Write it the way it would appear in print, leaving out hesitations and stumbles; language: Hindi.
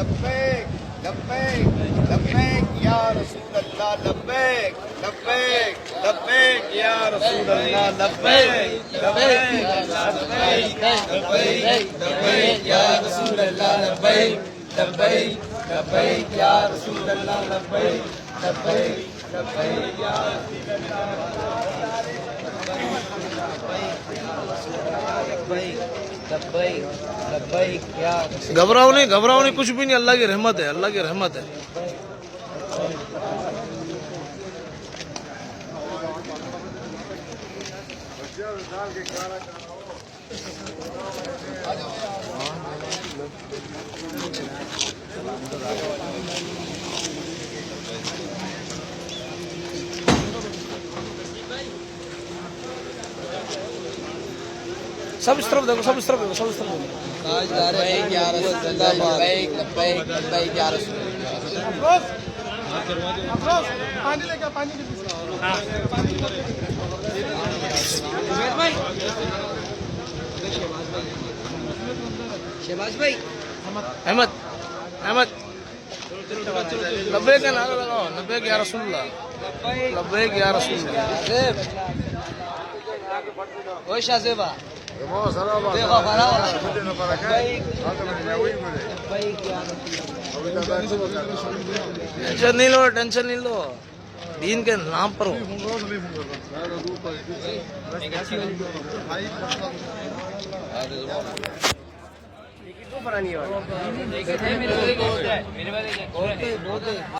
लब्बैक लब्बैक लब्बैक या रसूल अल्लाह लब्बैक लब्बैक लब्बैक या रसूल अल्लाह लब्बैक लब्बैक लब्बैक लब्बैक या रसूल अल्लाह लब्बैक लब्बैक लब्बैक या रसूल अल्लाह लब्बैक लब्बैक लब्बैक या घबराओ नहीं, कुछ भी नहीं। अल्लाह की रहमत है, अल्लाह की रहमत है। सब इस तरफ देखो, सब इस तरफ देखो, सब इस तरफ देखो। लब्बैक या रसूल अल्लाह लब्बैक लब्बैक लब्बैक या रसूल पानी लेके पानी के शहबाज भाई अहमद अहमद लब्बैक का नारा लगाओ। लब्बैक या रसूलुल्लाह, लब्बैक या रसूलुल्लाह। ओए शाहजेबा टेंशन नहीं लो, टेंशन नहीं लो, दीन के नाम पर हो। बनानी है